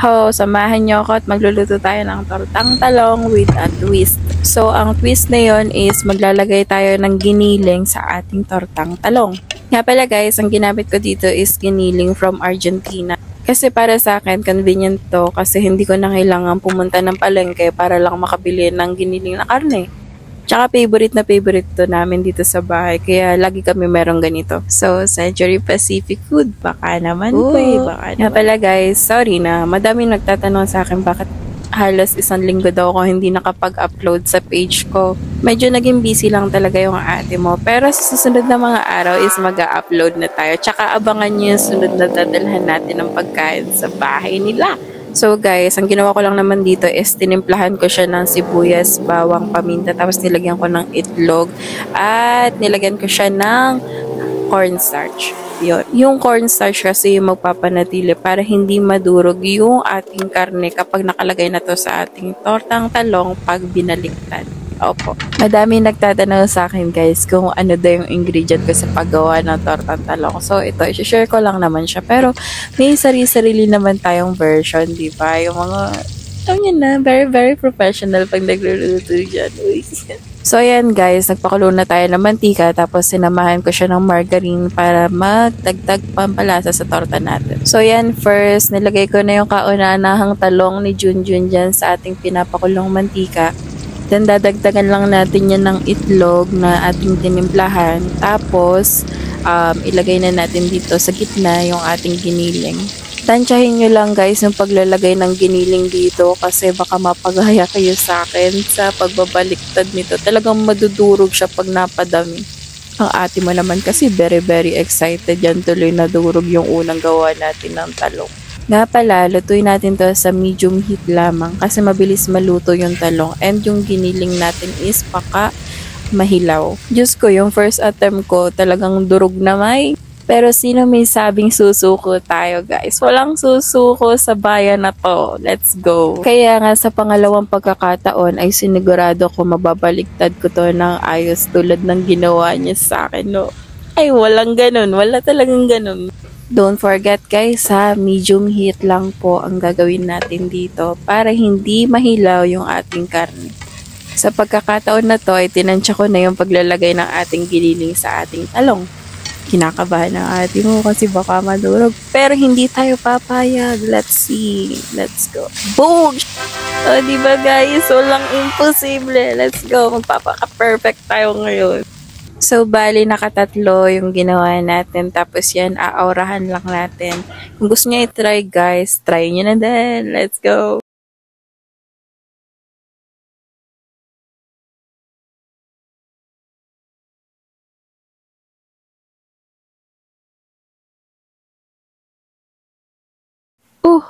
Ho, samahan niyo ako at magluluto tayo ng tortang talong with a twist. So, ang twist na yon is maglalagay tayo ng giniling sa ating tortang talong. Nga pala guys, ang ginamit ko dito is giniling from Argentina. Kasi para sa akin, convenient to kasi hindi ko na kailangan pumunta ng palengke para lang makabili ng giniling na karne. Tsaka favorite na favorite to namin dito sa bahay. Kaya lagi kami merong ganito. So, Century Pacific Food. Baka naman po baka naman. Pala guys, sorry na. Madaming nagtatanong sa akin bakit halos isang linggo daw ako hindi nakapag-upload sa page ko. Medyo naging busy lang talaga yung ate mo. Pero sa susunod na mga araw is mag-upload na tayo. Tsaka abangan nyo yung sunod na dadalhan natin ng pagkain sa bahay nila. So guys, ang ginawa ko lang naman dito is tinimplahan ko siya ng sibuyas, bawang, paminta, tapos nilagyan ko ng itlog at nilagyan ko siya ng cornstarch. Yun. Yung cornstarch kasi yung magpapanatili para hindi madurog yung ating karne kapag nakalagay na to sa ating tortang talong pag binaliktad. Opo. Madami nagtatanong sa akin guys kung ano daw yung ingredient ko sa paggawa ng tortang talong. So ito, i-share ko lang naman siya. Pero may sarili-sarili naman tayong version, di ba? Yung mga, alam niyo na, very professional pag nagluluto dyan. So ayan guys, nagpakulo na tayo ng mantika tapos sinamahan ko siya ng margarine para magdagdag pampalasa sa torta natin. So ayan, first nilagay ko na yung kauna-unahang talong ni Junjun dyan sa ating pinapakulong mantika. Then, dadagdagan lang natin yan ng itlog na ating tinimplahan. Tapos, ilagay na natin dito sa gitna yung ating giniling. Tansyahin nyo lang guys yung paglalagay ng giniling dito kasi baka mapagaya kayo sa akin sa pagbabaliktad nito. Talagang madudurog siya pag napadami. Ang ate mo naman kasi very excited yan, tuloy nadurog yung unang gawa natin ng talong. Nga pala, lutuin natin to sa medium heat lamang kasi mabilis maluto yung talong and yung giniling natin is paka mahilaw. Diyos ko, yung first attempt ko talagang durog na may. Pero sino may sabing susuko tayo guys? Walang susuko sa bayan na to. Let's go! Kaya nga sa pangalawang pagkakataon ay sinigurado ko mababaliktad ko to ng ayos tulad ng ginawa niya sa akin. No? Ay, walang ganun. Wala talagang ganun. Don't forget guys ha, medium heat lang po ang gagawin natin dito para hindi mahilaw yung ating karne. Sa pagkakataon na to ay tinansya ko na yung paglalagay ng ating giniling sa ating talong. Kinakabahan ng ate mo kasi baka madurog. Pero hindi tayo papayag. Let's see. Let's go. Boom! O diba guys, walang imposible. Let's go. Magpapaka-perfect tayo ngayon. So, bali nakatatlo yung ginawa natin. Tapos yan, aaurahan lang natin. Kung gusto nyo i-try guys, try nyo na din. Let's go!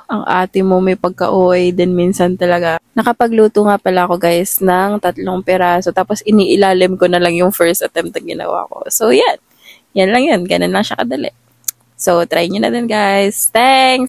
Ang ate mo may pagka-OA din minsan talaga. Nakapagluto nga pala ako guys ng 3 piraso. Tapos iniilalim ko na lang yung first attempt na ginawa ko. So yan. Yan lang yan. Ganun lang siya kadali. So try nyo na din guys. Thanks!